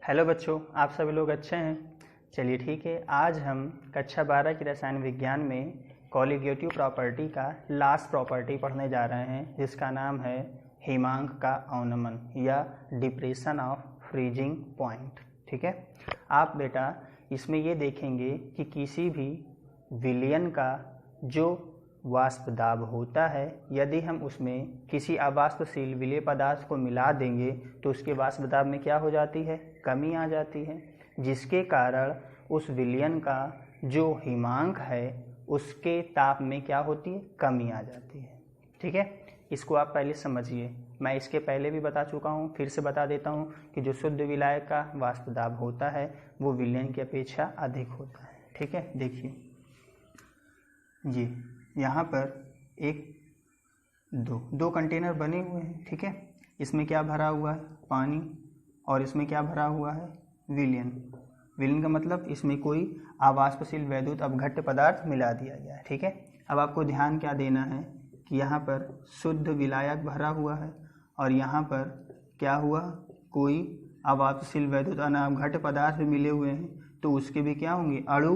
Hello बच्चों, आप सभी लोग अच्छे हैं। चलिए ठीक है, आज हम कक्षा 12 की रसायन विज्ञान में कोलिगेटिव प्रॉपर्टी का लास्ट प्रॉपर्टी पढ़ने जा रहे हैं, जिसका नाम है हिमांक का अवनमन या डिप्रेशन ऑफ फ्रीजिंग पॉइंट। ठीक है, आप बेटा इसमें ये देखेंगे कि किसी भी विलयन का जो वाष्प दाब होता है, यदि हम उसमें किसी अवाष्पशील विलेय पदार्थ को मिला देंगे तो उसके वाष्प दाब में क्या हो जाती है, कमी आ जाती है, जिसके कारण उस विलयन का जो हिमांक है उसके ताप में क्या होती है, कमी आ जाती है। ठीक है, इसको आप पहले समझिए। मैं इसके पहले भी बता चुका हूँ, फिर से बता देता हूँ कि जो शुद्ध विलायक का वाष्प दाब होता है वो विलयन की अपेक्षा अधिक होता है। ठीक है, देखिए जी यहाँ पर दो कंटेनर बने हुए हैं। ठीक है, इसमें क्या भरा हुआ है, पानी, और इसमें क्या भरा हुआ है, विलयन। विलयन का मतलब इसमें कोई अवाष्पशील वैद्युत अपघट्य पदार्थ मिला दिया गया है। ठीक है, अब आपको ध्यान क्या देना है कि यहाँ पर शुद्ध विलायक भरा हुआ है और यहाँ पर क्या हुआ, कोई अवाष्पशील वैद्युत अपघट्य पदार्थ भी मिले हुए हैं, तो उसके भी क्या होंगे, अणु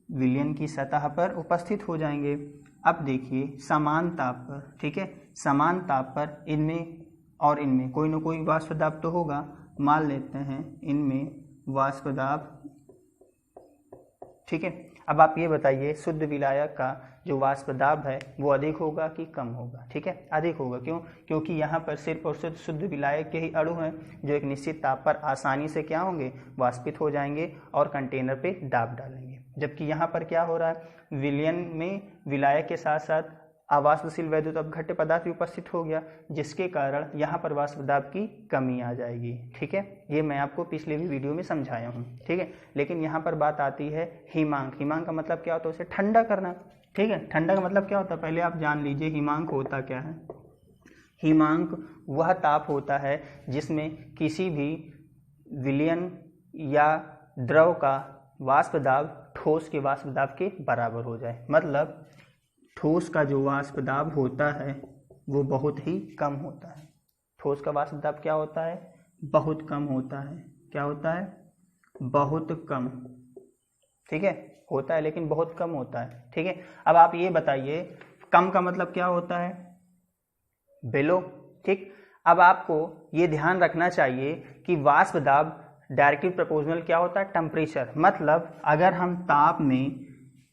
विलयन की सतह पर उपस्थित हो जाएंगे। अब देखिए समान ताप पर, ठीक है, समान ताप पर इनमें और इनमें कोई ना कोई वाष्प दाब तो होगा। मान लेते हैं इनमें वाष्प दाब। ठीक है, अब आप ये बताइए शुद्ध विलायक का जो वाष्प दाब है वो अधिक होगा कि कम होगा। ठीक है, अधिक होगा। क्यों? क्योंकि यहाँ पर सिर्फ और सिर्फ शुद्ध विलायक के ही अणु हैं जो एक निश्चित ताप पर आसानी से क्या होंगे, वाष्पित हो जाएंगे और कंटेनर पे दाब डालेंगे। जबकि यहाँ पर क्या हो रहा है, विलयन में विलायक के साथ साथ अवाष्पशील वैद्युत अपघट्य पदार्थ भी उपस्थित हो गया, जिसके कारण यहाँ पर वाष्प दाब की कमी आ जाएगी। ठीक है, ये मैं आपको पिछले भी वीडियो में समझाया हूँ। ठीक है, लेकिन यहाँ पर बात आती है हिमांक। हिमांक का मतलब क्या होता है, उसे ठंडा करना। ठीक है, ठंडा का मतलब क्या होता है, पहले आप जान लीजिए हिमांक होता क्या है। हिमांक वह ताप होता है जिसमें किसी भी विलयन या द्रव का वाष्प दाब ठोस के वाष्प दाब के बराबर हो जाए। मतलब ठोस का जो वाष्प दाब होता है वो बहुत ही कम होता है। ठोस का वाष्प दाब क्या होता है, बहुत कम होता है। क्या होता है, बहुत कम। ठीक है, होता है लेकिन बहुत कम होता है। ठीक है, अब आप ये बताइए कम का मतलब क्या होता है, बेलो। ठीक, अब आपको ये ध्यान रखना चाहिए कि वाष्प दाब डायरेक्टली प्रोपोर्शनल क्या होता है, टेम्परेचर। मतलब अगर हम ताप में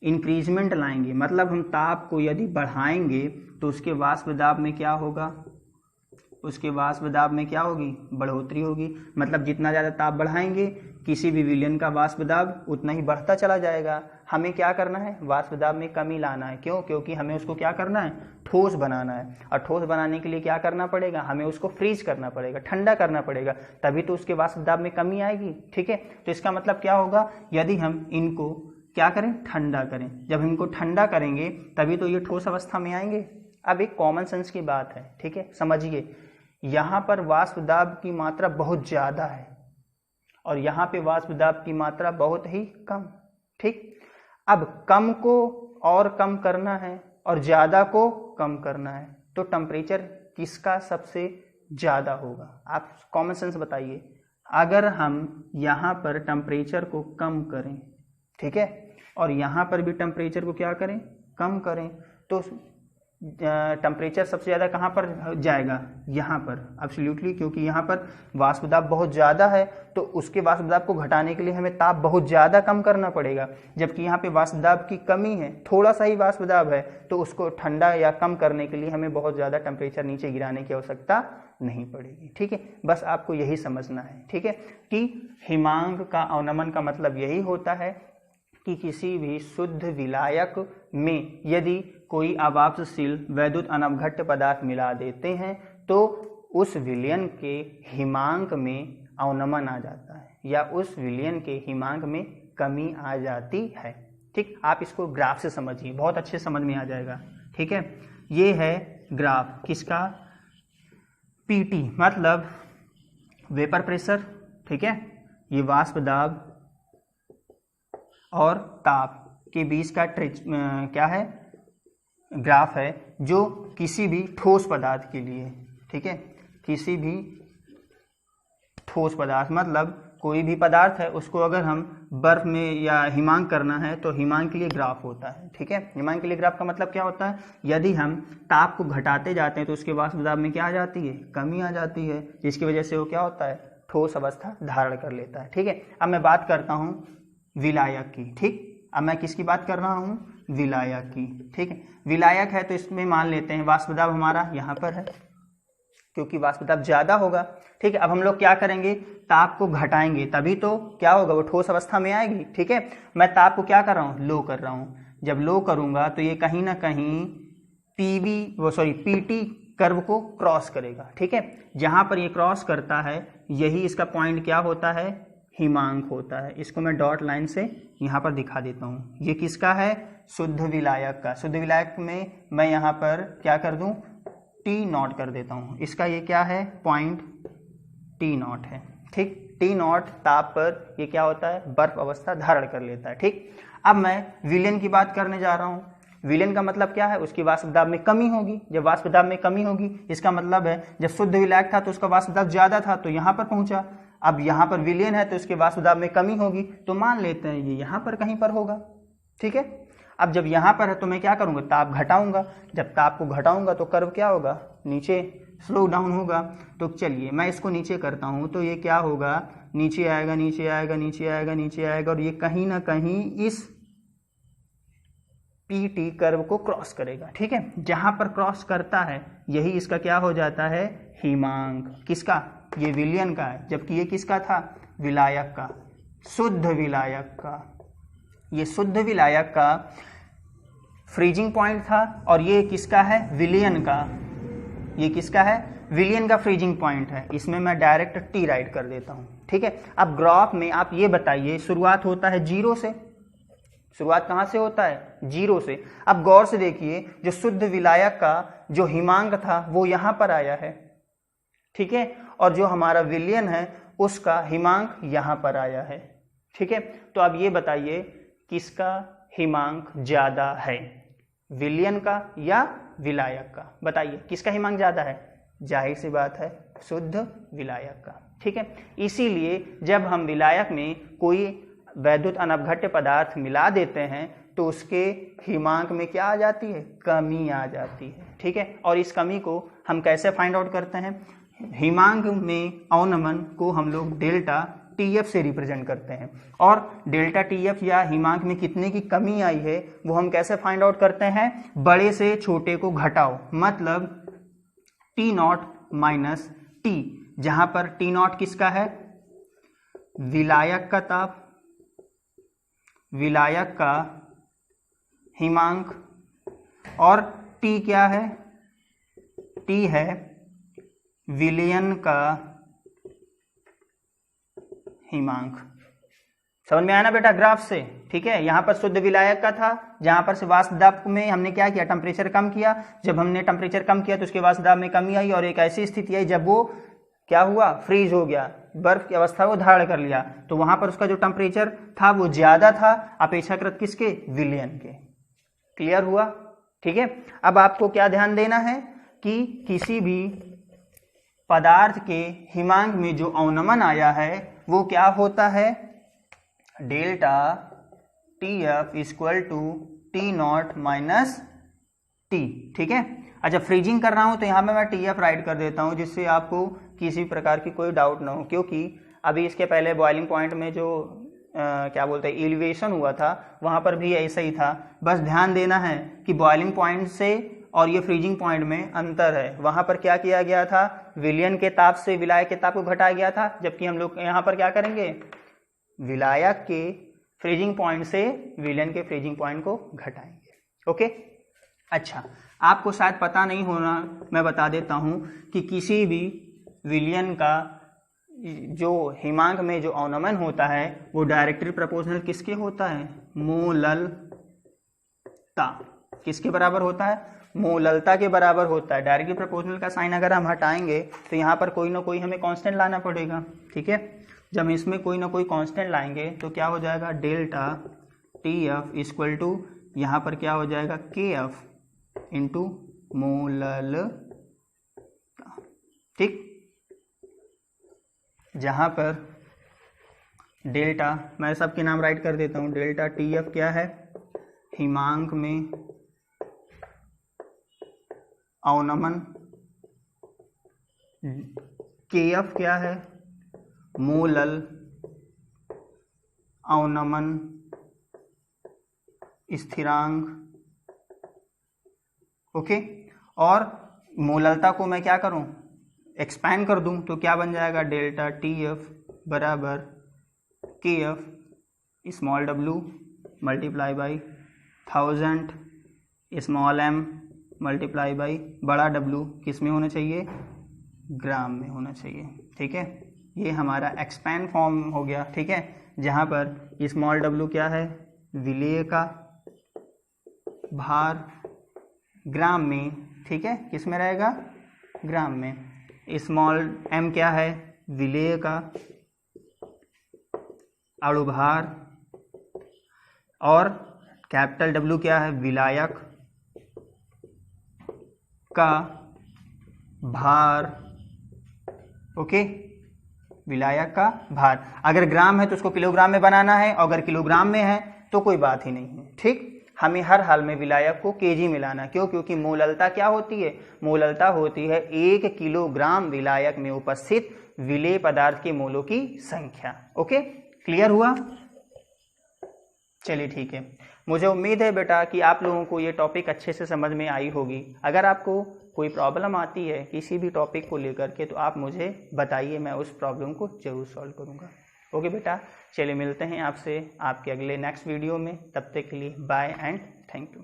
इंक्रीजमेंट लाएंगे, मतलब हम ताप को यदि बढ़ाएंगे तो उसके वाष्प दाब में क्या होगा, उसके वाष्प दाब में क्या होगी, बढ़ोतरी होगी। मतलब जितना ज़्यादा ताप बढ़ाएंगे किसी भी विलयन का वाष्प दाब उतना ही बढ़ता चला जाएगा। हमें क्या करना है, वाष्प दाब में कमी लाना है। क्यों? क्योंकि हमें उसको क्या करना है, ठोस बनाना है। और ठोस बनाने के लिए क्या करना पड़ेगा, हमें उसको फ्रीज करना पड़ेगा, ठंडा करना पड़ेगा, तभी तो उसके वाष्प दाब में कमी आएगी। ठीक है, तो इसका मतलब क्या होगा, यदि हम इनको क्या करें, ठंडा करें। जब हम इनको ठंडा करेंगे तभी तो ये ठोस अवस्था में आएंगे। अब एक कॉमन सेंस की बात है, ठीक है, समझिए। यहाँ पर वाष्प दाब की मात्रा बहुत ज़्यादा है और यहाँ पे वाष्प दाब की मात्रा बहुत ही कम। ठीक, अब कम को और कम करना है और ज़्यादा को कम करना है, तो टेम्परेचर किसका सबसे ज़्यादा होगा, आप कॉमन सेंस बताइए। अगर हम यहाँ पर टेम्परेचर को कम करें, ठीक है, और यहाँ पर भी टेम्परेचर को क्या करें, कम करें, तो टेम्परेचर सबसे ज़्यादा कहाँ पर जाएगा, यहाँ पर, एब्सोल्युटली। क्योंकि यहाँ पर वाष्प दाब बहुत ज़्यादा है तो उसके वाष्प दाब को घटाने के लिए हमें ताप बहुत ज़्यादा कम करना पड़ेगा। जबकि यहाँ पे वाष्प दाब की कमी है, थोड़ा सा ही वाष्प दाब है, तो उसको ठंडा या कम करने के लिए हमें बहुत ज़्यादा टेम्परेचर नीचे गिराने की आवश्यकता नहीं पड़ेगी। ठीक है, बस आपको यही समझना है। ठीक है, कि हिमांक का अवनमन का मतलब यही होता है कि किसी भी शुद्ध विलायक में यदि कोई अवाष्पशील वैद्युत अनवघट्य पदार्थ मिला देते हैं तो उस विलयन के हिमांक में अवनमन आ जाता है या उस विलयन के हिमांक में कमी आ जाती है। ठीक, आप इसको ग्राफ से समझिए, बहुत अच्छे समझ में आ जाएगा। ठीक है, ये है ग्राफ किसका, पीटी मतलब वेपर प्रेशर। ठीक है, ये वाष्प दाब और ताप के बीच का क्या है, ग्राफ है, जो किसी भी ठोस पदार्थ के लिए। ठीक है, किसी भी ठोस पदार्थ मतलब कोई भी पदार्थ है उसको अगर हम बर्फ में या हिमांक करना है तो हिमांक के लिए ग्राफ होता है, ठीक है। हिमांक के लिए ग्राफ का मतलब क्या होता है, यदि हम ताप को घटाते जाते हैं तो उसके वाष्प दाब में क्या आ जाती है, कमी आ जाती है, जिसकी वजह से वो क्या होता है, ठोस अवस्था धारण कर लेता है, ठीक है। अब मैं बात करता हूँ विलायक की, ठीक। अब मैं किसकी बात कर रहा हूँ, विलायक की, ठीक है। विलायक है तो इसमें मान लेते हैं वाष्प दाब हमारा यहाँ पर है, क्योंकि वाष्प दाब ज्यादा होगा, ठीक है। अब हम लोग क्या करेंगे, ताप को घटाएंगे तभी तो क्या होगा, वो ठोस अवस्था में आएगी, ठीक है। मैं ताप को क्या कर रहा हूँ, लो कर रहा हूँ। जब लो करूंगा तो ये कहीं ना कहीं पीटी कर्व को क्रॉस करेगा, ठीक है। जहां पर ये क्रॉस करता है यही इसका पॉइंट क्या होता है, हिमांक होता है। इसको मैं डॉट लाइन से यहाँ पर दिखा देता हूँ। ये किसका है, शुद्ध विलायक का। शुद्ध विलायक में मैं यहाँ पर क्या कर दूँ, टी नॉट कर देता हूँ। इसका ये क्या है, पॉइंट टी नॉट है, ठीक। टी नॉट ताप पर ये क्या होता है, बर्फ अवस्था धारण कर लेता है, ठीक। अब मैं विलयन की बात करने जा रहा हूँ। विलयन का मतलब क्या है, उसकी वाष्प दाब में कमी होगी। जब वाष्प दाब में कमी होगी इसका मतलब है जब शुद्ध विलायक था तो उसका वाष्प दाब ज्यादा था तो यहाँ पर पहुंचा। अब यहाँ पर विलयन है तो उसके वाष्प दाब में कमी होगी, तो मान लेते हैं ये यहाँ पर कहीं पर होगा, ठीक है। अब जब यहाँ पर है तो मैं क्या करूँगा, ताप घटाऊंगा। जब ताप को घटाऊंगा तो कर्व क्या होगा, नीचे स्लो डाउन होगा। तो चलिए मैं इसको नीचे करता हूँ, तो ये क्या होगा, नीचे आएगा, नीचे आएगा, नीचे आएगा, नीचे आएगा, और ये कहीं ना कहीं इस पीटी कर्व को क्रॉस करेगा, ठीक है। जहां पर क्रॉस करता है यही इसका क्या हो जाता है, हिमांक। किसका, ये विलयन का है, जबकि ये किसका था, विलायक का, शुद्ध विलायक का। ये शुद्ध विलायक का फ्रीजिंग पॉइंट था और ये किसका है, विलयन का। ये किसका है, विलयन का फ्रीजिंग पॉइंट है। इसमें मैं डायरेक्ट टी राइट कर देता हूं, ठीक है। अब ग्राफ में आप ये बताइए, शुरुआत होता है जीरो से। शुरुआत कहां से होता है, जीरो से। अब गौर से देखिए, जो शुद्ध विलायक का जो हिमांक था वो यहां पर आया है, ठीक है, और जो हमारा विलयन है उसका हिमांक यहां पर आया है, ठीक है। तो अब ये बताइए किसका हिमांक ज्यादा है, विलयन का या विलायक का, बताइए किसका हिमांक ज्यादा है। जाहिर सी बात है शुद्ध विलायक का, ठीक है। इसीलिए जब हम विलायक में कोई वैद्युत अनवघट्य पदार्थ मिला देते हैं तो उसके हिमांक में क्या आ जाती है, कमी आ जाती है, ठीक है। और इस कमी को हम कैसे फाइंड आउट करते हैं, हिमांक में अवनमन को हम लोग डेल्टा टीएफ से रिप्रेजेंट करते हैं, और डेल्टा टीएफ या हिमांक में कितने की कमी आई है वो हम कैसे फाइंड आउट करते हैं, बड़े से छोटे को घटाओ, मतलब टी नॉट माइनस टी। जहां पर टी नॉट किसका है, विलायक का ताप, विलायक का हिमांक, और टी क्या है, टी है विलयन का हिमांक। समझ में आया ना बेटा ग्राफ से, ठीक है। यहां पर शुद्ध विलायक का था, जहां पर से वाष्प दाब में हमने क्या किया, टेम्परेचर कम किया। जब हमने टेम्परेचर कम किया तो उसके वाष्प दाब में कमी आई, और एक ऐसी स्थिति आई जब वो क्या हुआ, फ्रीज हो गया, बर्फ की अवस्था को धारण कर लिया, तो वहां पर उसका जो टेम्परेचर था वो ज्यादा था अपेक्षाकृत किसके, विलयन के। क्लियर हुआ, ठीक है। अब आपको क्या ध्यान देना है कि किसी भी पदार्थ के हिमांक में जो अवनमन आया है वो क्या होता है, delta T F equal to T naught minus T, ठीक है। अच्छा, फ्रीजिंग कर रहा हूं तो यहां पे मैं टी एफ राइट कर देता हूं जिससे आपको किसी प्रकार की कोई डाउट ना हो, क्योंकि अभी इसके पहले बॉइलिंग पॉइंट में जो क्या बोलते हैं एलिवेशन हुआ था वहां पर भी ऐसा ही था। बस ध्यान देना है कि बॉइलिंग पॉइंट से और ये फ्रीजिंग पॉइंट में अंतर है। वहां पर क्या किया गया था, विलयन के ताप से विलायक के ताप को घटाया गया था, जबकि हम लोग यहाँ पर क्या करेंगे, विलायक के फ्रीजिंग पॉइंट से विलयन के फ्रीजिंग पॉइंट को घटाएंगे। ओके, अच्छा, आपको शायद पता नहीं होना, मैं बता देता हूं कि किसी भी विलयन का जो हिमांक में जो अवनमन होता है वो डायरेक्टली प्रोपोर्शनल किसके होता है, मोललता। किसके बराबर होता है, मोललता के बराबर होता है। डायरेक्टली प्रोपोर्शनल का साइन अगर हम हटाएंगे तो यहाँ पर कोई ना कोई हमें कांस्टेंट लाना पड़ेगा, ठीक है। जब हम इसमें कोई ना कोई कांस्टेंट लाएंगे तो क्या हो जाएगा, delta T F equal to यहाँ पर क्या हो जाएगा, के एफ इंटू मोललता, ठीक। जहां पर डेल्टा, मैं सबके नाम राइट कर देता हूँ। डेल्टा टी एफ क्या है, हिमांक में अवनमन। के एफ क्या है, मोलल अवनमन स्थिरांक। ओके, और मोललता को मैं क्या करूं, एक्सपैंड कर दूं, तो क्या बन जाएगा, डेल्टा टी एफ बराबर के F small W multiply by 1000 small M multiply by बड़ा डब्लू, किस में होना चाहिए, ग्राम में होना चाहिए। ठीक है, ये हमारा एक्सपैंड फॉर्म हो गया। ठीक है, जहाँ पर स्मॉल डब्लू क्या है, विलेय का भार ग्राम में। ठीक है, किस में रहेगा, ग्राम में। स्मॉल एम क्या है, विलेय का अणुभार, और कैपिटल डब्लू क्या है, विलायक का भार। ओके, विलायक का भार। अगर ग्राम है तो उसको किलोग्राम में बनाना है, और अगर किलोग्राम में है तो कोई बात ही नहीं है। ठीक, हमें हर हाल में विलायक को केजी में लाना। क्यों, क्योंकि मोललता क्या होती है, मोललता होती है 1 किलोग्राम विलायक में उपस्थित विलेय पदार्थ के मोलों की संख्या। ओके, क्लियर हुआ। चलिए ठीक है, मुझे उम्मीद है बेटा कि आप लोगों को ये टॉपिक अच्छे से समझ में आई होगी। अगर आपको कोई प्रॉब्लम आती है किसी भी टॉपिक को लेकर के, तो आप मुझे बताइए, मैं उस प्रॉब्लम को जरूर सॉल्व करूँगा। ओके बेटा, चलिए मिलते हैं आपसे आपके अगले नेक्स्ट वीडियो में। तब तक के लिए बाय एंड थैंक यू।